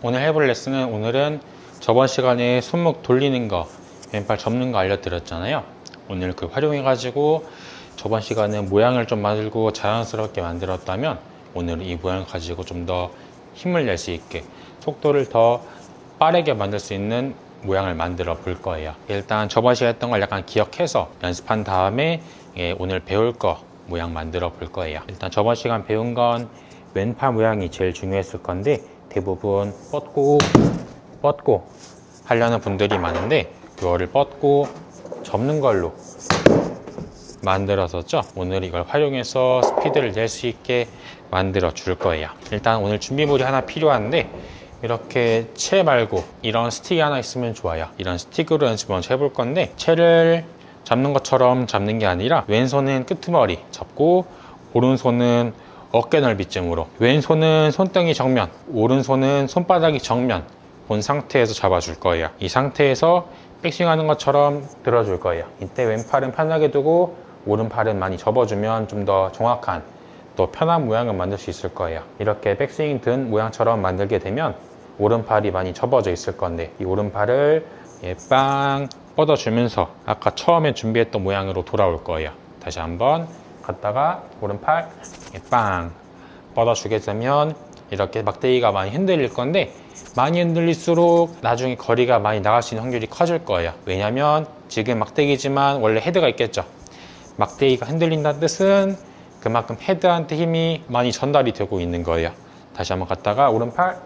오늘 해볼 레슨은 오늘은 저번 시간에 손목 돌리는 거, 왼팔 접는 거 알려드렸잖아요. 오늘 그 활용해 가지고 저번 시간에 모양을 좀 만들고 자연스럽게 만들었다면 오늘 이 모양을 가지고 좀 더 힘을 낼 수 있게 속도를 더 빠르게 만들 수 있는 모양을 만들어 볼 거예요. 일단 저번 시간에 했던 걸 약간 기억해서 연습한 다음에 오늘 배울 거 모양 만들어 볼 거예요. 일단 저번 시간 배운 건 왼팔 모양이 제일 중요했을 건데 대부분 뻗고 하려는 분들이 많은데 그거를 뻗고 접는 걸로 만들었었죠. 오늘 이걸 활용해서 스피드를 낼 수 있게 만들어 줄 거예요. 일단 오늘 준비물이 하나 필요한데 이렇게 채 말고 이런 스틱이 하나 있으면 좋아요. 이런 스틱으로 연습 먼저 해볼 건데 채를 잡는 것처럼 잡는 게 아니라 왼손은 끄트머리 잡고 오른손은 어깨 넓이쯤으로, 왼손은 손등이 정면, 오른손은 손바닥이 정면 본 상태에서 잡아줄 거예요. 이 상태에서 백스윙 하는 것처럼 들어줄 거예요. 이때 왼팔은 편하게 두고 오른팔은 많이 접어주면 좀 더 정확한 또 편한 모양을 만들 수 있을 거예요. 이렇게 백스윙 든 모양처럼 만들게 되면 오른팔이 많이 접어져 있을 건데 이 오른팔을 빵 뻗어주면서 아까 처음에 준비했던 모양으로 돌아올 거예요. 다시 한번 갔다가 오른팔 빵 뻗어주게 되면 이렇게 막대기가 많이 흔들릴 건데 많이 흔들릴수록 나중에 거리가 많이 나갈 수 있는 확률이 커질 거예요. 왜냐면 지금 막대기지만 원래 헤드가 있겠죠. 막대기가 흔들린다는 뜻은 그만큼 헤드한테 힘이 많이 전달이 되고 있는 거예요. 다시 한번 갔다가 오른팔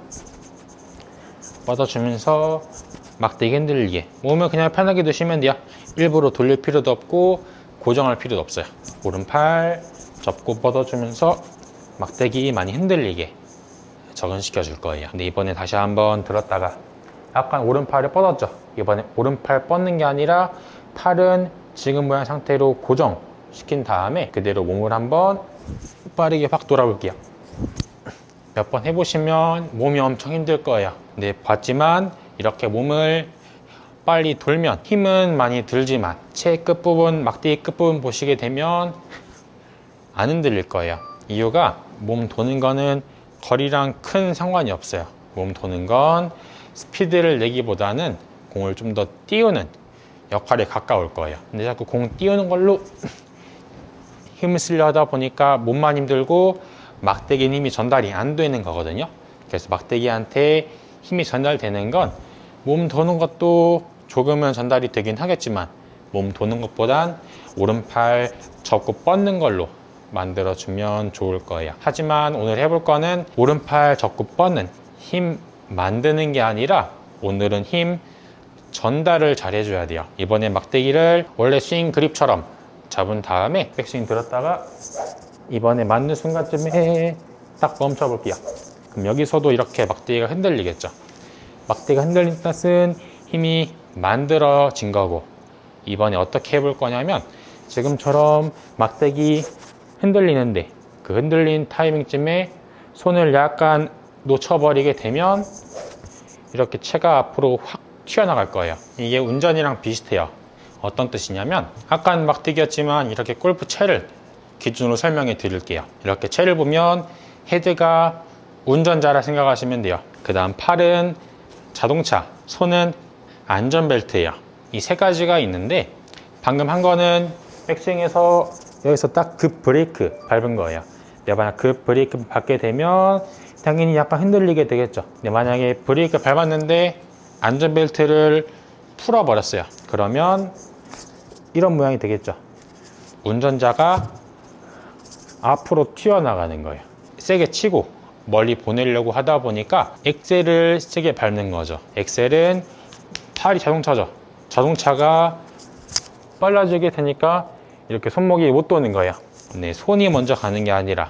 뻗어주면서 막대기 흔들리게, 몸을 그냥 편하게 두시면 돼요. 일부러 돌릴 필요도 없고 고정할 필요도 없어요. 오른팔 접고 뻗어주면서 막대기 많이 흔들리게 적응시켜 줄 거예요. 근데 이번에 다시 한번 들었다가 약간 오른팔을 뻗었죠. 이번에 오른팔 뻗는 게 아니라 팔은 지금 모양 상태로 고정시킨 다음에 그대로 몸을 한번 빠르게 확 돌아볼게요. 몇 번 해보시면 몸이 엄청 힘들 거예요. 근데 봤지만 이렇게 몸을 빨리 돌면 힘은 많이 들지만 채 끝부분, 막대기 끝부분 보시게 되면 안 흔들릴 거예요. 이유가 몸 도는 거는 거리랑 큰 상관이 없어요. 몸 도는 건 스피드를 내기보다는 공을 좀 더 띄우는 역할에 가까울 거예요. 근데 자꾸 공 띄우는 걸로 힘을 쓰려 하다 보니까 몸만 힘들고 막대기는 힘이 전달이 안 되는 거거든요. 그래서 막대기한테 힘이 전달되는 건 몸 도는 것도 조금은 전달이 되긴 하겠지만 몸 도는 것보단 오른팔 접고 뻗는 걸로 만들어주면 좋을 거예요. 하지만 오늘 해볼 거는 오른팔 접고 뻗는 힘 만드는 게 아니라 오늘은 힘 전달을 잘 해줘야 돼요. 이번에 막대기를 원래 스윙 그립처럼 잡은 다음에 백스윙 들었다가 이번에 맞는 순간쯤에 딱 멈춰 볼게요. 그럼 여기서도 이렇게 막대기가 흔들리겠죠. 막대기가 흔들린 뜻은 힘이 만들어진 거고, 이번에 어떻게 해볼 거냐면 지금처럼 막대기 흔들리는데 그 흔들린 타이밍쯤에 손을 약간 놓쳐버리게 되면 이렇게 채가 앞으로 확 튀어나갈 거예요. 이게 운전이랑 비슷해요. 어떤 뜻이냐면 아까는 막대기였지만 이렇게 골프 채를 기준으로 설명해 드릴게요. 이렇게 채를 보면 헤드가 운전자라 생각하시면 돼요. 그 다음 팔은 자동차, 손은 안전벨트예요. 이 세 가지가 있는데 방금 한 거는 백스윙에서 여기서 딱 급 브레이크 밟은 거예요. 내가 만약 급 브레이크 밟게 되면 당연히 약간 흔들리게 되겠죠. 근데 만약에 브레이크 밟았는데 안전벨트를 풀어버렸어요. 그러면 이런 모양이 되겠죠. 운전자가 앞으로 튀어나가는 거예요. 세게 치고 멀리 보내려고 하다 보니까 엑셀을 세게 밟는 거죠. 엑셀은 팔이 자동차죠. 자동차가 빨라지게 되니까 이렇게 손목이 못 도는 거예요. 네, 손이 먼저 가는 게 아니라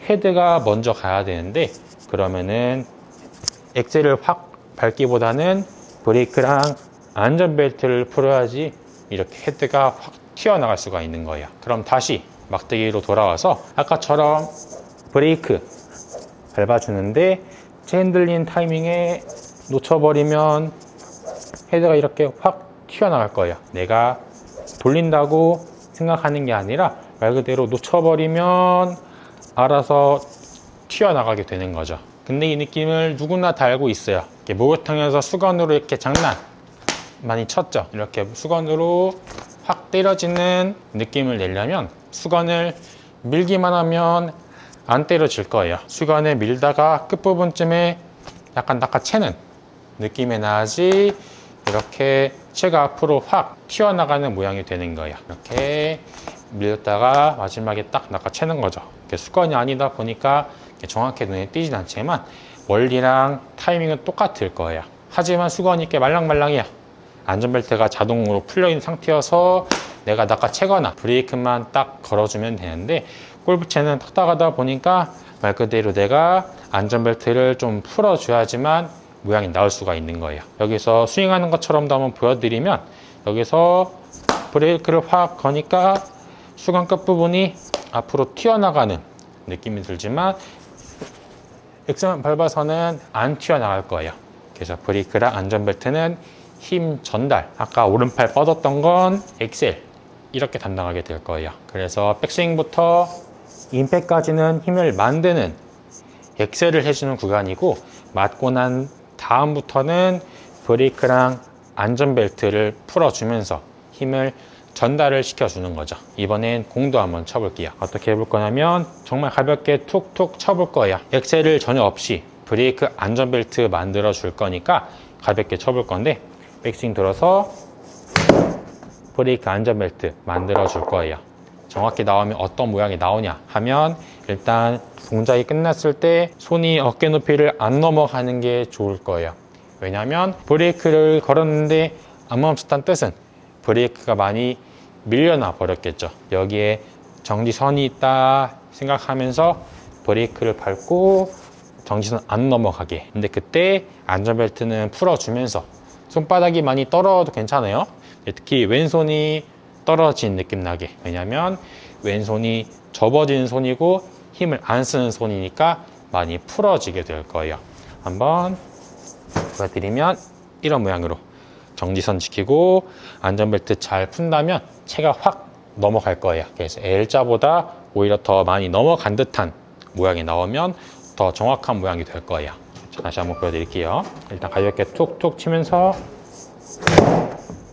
헤드가 먼저 가야 되는데 그러면은 엑셀을 확 밟기보다는 브레이크랑 안전벨트를 풀어야지 이렇게 헤드가 확 튀어나갈 수가 있는 거예요. 그럼 다시 막대기로 돌아와서 아까처럼 브레이크 밟아주는데 채 흔들린 타이밍에 놓쳐버리면 헤드가 이렇게 확 튀어나갈 거예요. 내가 돌린다고 생각하는 게 아니라 말 그대로 놓쳐버리면 알아서 튀어나가게 되는 거죠. 근데 이 느낌을 누구나 다 알고 있어요. 이렇게 목욕탕에서 수건으로 이렇게 장난 많이 쳤죠. 이렇게 수건으로 확 때려지는 느낌을 내려면 수건을 밀기만 하면 안 때려질 거예요. 수건을 밀다가 끝부분쯤에 약간 낚아채는 느낌이 나야지 이렇게 채가 앞으로 확 튀어나가는 모양이 되는 거예요. 이렇게 밀었다가 마지막에 딱 낚아채는 거죠. 수건이 아니다 보니까 정확히 눈에 띄진 않지만 원리랑 타이밍은 똑같을 거예요. 하지만 수건이 이렇게 말랑말랑해요. 안전벨트가 자동으로 풀려있는 상태여서 내가 낚아채거나 브레이크만 딱 걸어주면 되는데 골프채는 딱딱하다 보니까 말 그대로 내가 안전벨트를 좀 풀어줘야지만 모양이 나올 수가 있는 거예요. 여기서 스윙하는 것처럼도 한번 보여드리면 여기서 브레이크를 확 거니까 수건 끝부분이 앞으로 튀어나가는 느낌이 들지만 엑셀만 밟아서는 안 튀어나갈 거예요. 그래서 브레이크랑 안전벨트는 힘 전달, 아까 오른팔 뻗었던 건 엑셀 이렇게 담당하게 될 거예요. 그래서 백스윙부터 임팩까지는 힘을 만드는 엑셀을 해주는 구간이고 맞고 난 다음부터는 브레이크랑 안전벨트를 풀어주면서 힘을 전달을 시켜주는 거죠. 이번엔 공도 한번 쳐볼게요. 어떻게 해볼 거냐면 정말 가볍게 툭툭 쳐볼 거예요. 엑셀을 전혀 없이 브레이크 안전벨트 만들어 줄 거니까 가볍게 쳐볼 건데 백스윙 들어서 브레이크 안전벨트 만들어 줄 거예요. 정확히 나오면 어떤 모양이 나오냐 하면 일단 동작이 끝났을 때 손이 어깨 높이를 안 넘어가는 게 좋을 거예요. 왜냐하면 브레이크를 걸었는데 안 멈췄다는 뜻은 브레이크가 많이 밀려나 버렸겠죠. 여기에 정지선이 있다 생각하면서 브레이크를 밟고 정지선 안 넘어가게. 근데 그때 안전벨트는 풀어주면서 손바닥이 많이 떨어도 괜찮아요. 특히 왼손이 떨어진 느낌 나게. 왜냐면 왼손이 접어진 손이고 힘을 안 쓰는 손이니까 많이 풀어지게 될 거예요. 한번 보여드리면 이런 모양으로 정지선 지키고 안전벨트 잘 푼다면 채가 확 넘어갈 거예요. 그래서 L자보다 오히려 더 많이 넘어간 듯한 모양이 나오면 더 정확한 모양이 될 거예요. 자, 다시 한번 보여드릴게요. 일단 가볍게 툭툭 치면서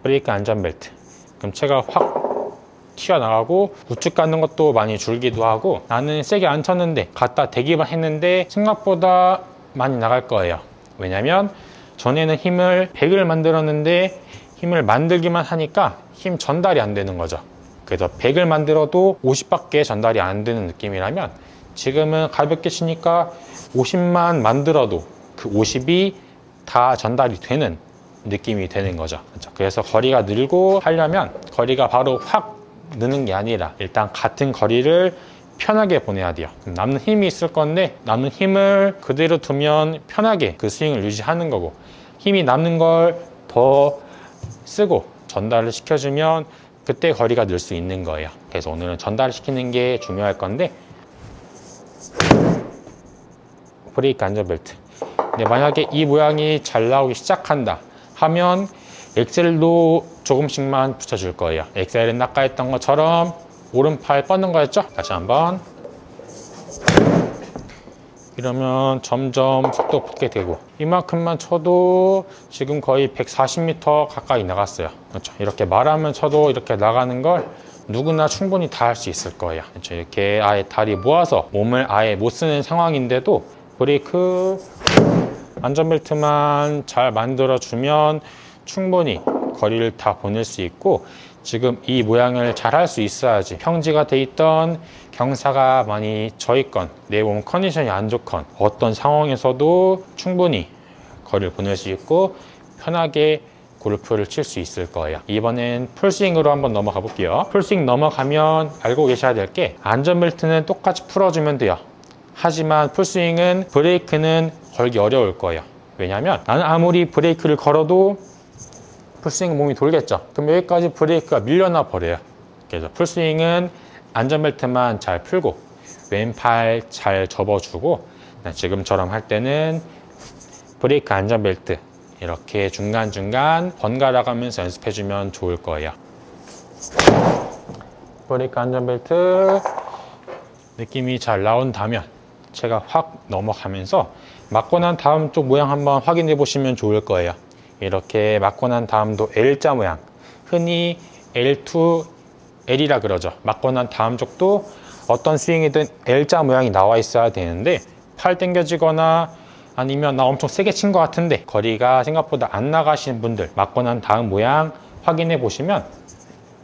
브레이크 안전벨트. 그럼 채가 확 튀어나가고 우측 가는 것도 많이 줄기도 하고 나는 세게 안 쳤는데 갖다 대기만 했는데 생각보다 많이 나갈 거예요. 왜냐면 전에는 힘을 100을 만들었는데 힘을 만들기만 하니까 힘 전달이 안 되는 거죠. 그래서 100을 만들어도 50밖에 전달이 안 되는 느낌이라면 지금은 가볍게 치니까 50만 만들어도 그 50이 다 전달이 되는 느낌이 되는 거죠. 그래서 거리가 늘고 하려면 거리가 바로 확 느는 게 아니라 일단 같은 거리를 편하게 보내야 돼요. 남는 힘이 있을 건데 남는 힘을 그대로 두면 편하게 그 스윙을 유지하는 거고 힘이 남는 걸 더 쓰고 전달을 시켜주면 그때 거리가 늘 수 있는 거예요. 그래서 오늘은 전달을 시키는 게 중요할 건데 브레이크 안전벨트. 근데 만약에 이 모양이 잘 나오기 시작한다 하면 엑셀도 조금씩만 붙여줄 거예요. 엑셀은 아까 했던 것처럼 오른팔 뻗는 거였죠? 다시 한번. 이러면 점점 속도 붙게 되고 이만큼만 쳐도 지금 거의 140m 가까이 나갔어요. 그렇죠? 이렇게 말하면 쳐도 이렇게 나가는 걸 누구나 충분히 다 할 수 있을 거예요. 그렇죠? 이렇게 아예 다리 모아서 몸을 아예 못 쓰는 상황인데도 브레이크 안전벨트만 잘 만들어주면 충분히 거리를 다 보낼 수 있고 지금 이 모양을 잘 할 수 있어야지 평지가 돼 있던 경사가 많이 져 있건 내 몸 컨디션이 안 좋건 어떤 상황에서도 충분히 거리를 보낼 수 있고 편하게 골프를 칠 수 있을 거예요. 이번엔 풀스윙으로 한번 넘어가 볼게요. 풀스윙 넘어가면 알고 계셔야 될 게 안전벨트는 똑같이 풀어주면 돼요. 하지만 풀스윙은 브레이크는 걸기 어려울 거예요. 왜냐면 나는 아무리 브레이크를 걸어도 풀스윙 몸이 돌겠죠. 그럼 여기까지 브레이크가 밀려나 버려요. 그래서 풀스윙은 안전벨트만 잘 풀고 왼팔 잘 접어주고 지금처럼 할 때는 브레이크 안전벨트 이렇게 중간중간 번갈아 가면서 연습해주면 좋을 거예요. 브레이크 안전벨트 느낌이 잘 나온다면 채가 확 넘어가면서 맞고 난 다음 쪽 모양 한번 확인해 보시면 좋을 거예요. 이렇게 맞고 난 다음도 L자 모양, 흔히 L2, L이라 그러죠. 맞고 난 다음 쪽도 어떤 스윙이든 L자 모양이 나와 있어야 되는데, 팔 당겨지거나 아니면 나 엄청 세게 친 것 같은데 거리가 생각보다 안 나가시는 분들, 맞고 난 다음 모양 확인해 보시면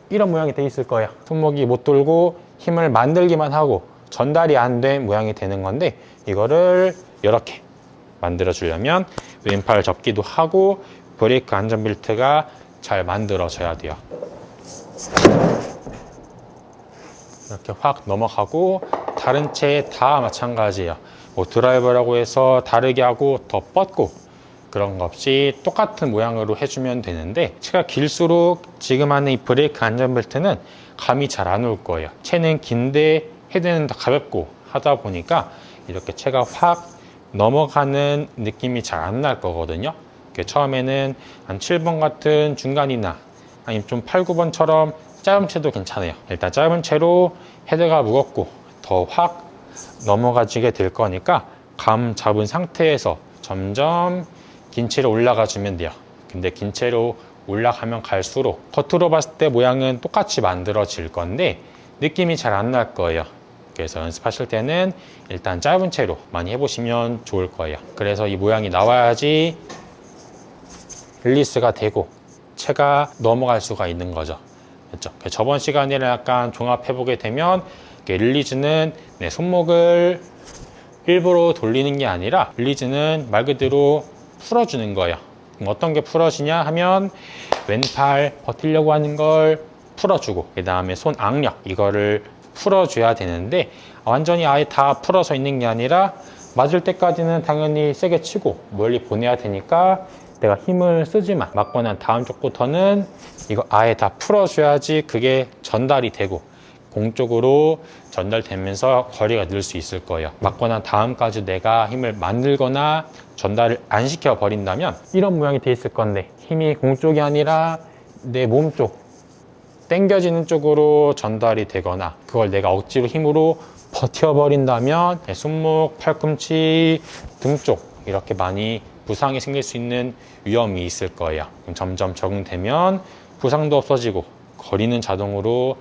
이런 모양이 돼 있을 거예요. 손목이 못 돌고 힘을 만들기만 하고 전달이 안 된 모양이 되는 건데, 이거를 이렇게 만들어 주려면 왼팔 접기도 하고 브레이크 안전벨트가 잘 만들어져야 돼요. 이렇게 확 넘어가고, 다른 채 다 마찬가지예요. 뭐 드라이버라고 해서 다르게 하고 더 뻗고 그런 거 없이 똑같은 모양으로 해주면 되는데, 채가 길수록 지금 하는 이 브레이크 안전벨트는 감이 잘 안 올 거예요. 채는 긴데 헤드는 더 가볍고 하다 보니까 이렇게 채가 확 넘어가는 느낌이 잘 안 날 거거든요. 처음에는 한 7번 같은 중간이나 아니면 좀 8, 9번처럼 짧은 채도 괜찮아요. 일단 짧은 채로 헤드가 무겁고 더 확 넘어가지게 될 거니까 감 잡은 상태에서 점점 긴 채로 올라가 주면 돼요. 근데 긴 채로 올라가면 갈수록 겉으로 봤을 때 모양은 똑같이 만들어질 건데 느낌이 잘 안 날 거예요. 그래서 연습하실 때는 일단 짧은 채로 많이 해보시면 좋을 거예요. 그래서 이 모양이 나와야지 릴리스가 되고 채가 넘어갈 수가 있는 거죠. 그렇죠? 저번 시간이랑 약간 종합해보게 되면 릴리즈는 내 손목을 일부러 돌리는 게 아니라 릴리즈는 말 그대로 풀어주는 거예요. 어떤 게 풀어지냐 하면 왼팔 버티려고 하는 걸 풀어주고, 그 다음에 손 악력 이거를 풀어줘야 되는데, 완전히 아예 다 풀어서 있는 게 아니라 맞을 때까지는 당연히 세게 치고 멀리 보내야 되니까 내가 힘을 쓰지만, 맞고 난 다음 쪽부터는 이거 아예 다 풀어줘야지 그게 전달이 되고 공 쪽으로 전달되면서 거리가 늘 수 있을 거예요. 맞고 난 다음까지 내가 힘을 만들거나 전달을 안 시켜 버린다면 이런 모양이 돼 있을 건데, 힘이 공 쪽이 아니라 내 몸 쪽, 당겨지는 쪽으로 전달이 되거나 그걸 내가 억지로 힘으로 버텨버린다면 손목, 팔꿈치, 등 쪽 이렇게 많이 부상이 생길 수 있는 위험이 있을 거예요. 점점 적응되면 부상도 없어지고 거리는 자동으로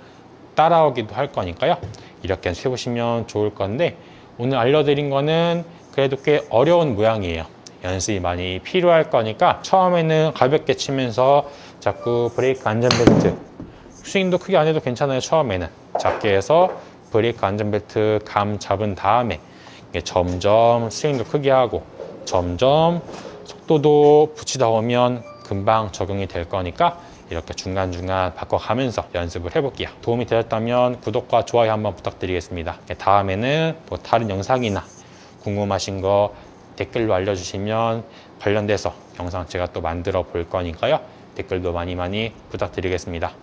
따라오기도 할 거니까요. 이렇게 해보시면 좋을 건데, 오늘 알려드린 거는 그래도 꽤 어려운 모양이에요. 연습이 많이 필요할 거니까 처음에는 가볍게 치면서 자꾸 브레이크 안전벨트, 스윙도 크게 안 해도 괜찮아요. 처음에는 작게 해서 브레이크 안전벨트 감 잡은 다음에 점점 스윙도 크게 하고 점점 속도도 붙이다 보면 금방 적응이 될 거니까 이렇게 중간중간 바꿔가면서 연습을 해볼게요. 도움이 되셨다면 구독과 좋아요 한번 부탁드리겠습니다. 다음에는 뭐 다른 영상이나 궁금하신 거 댓글로 알려주시면 관련돼서 영상 제가 또 만들어 볼 거니까요. 댓글도 많이 부탁드리겠습니다.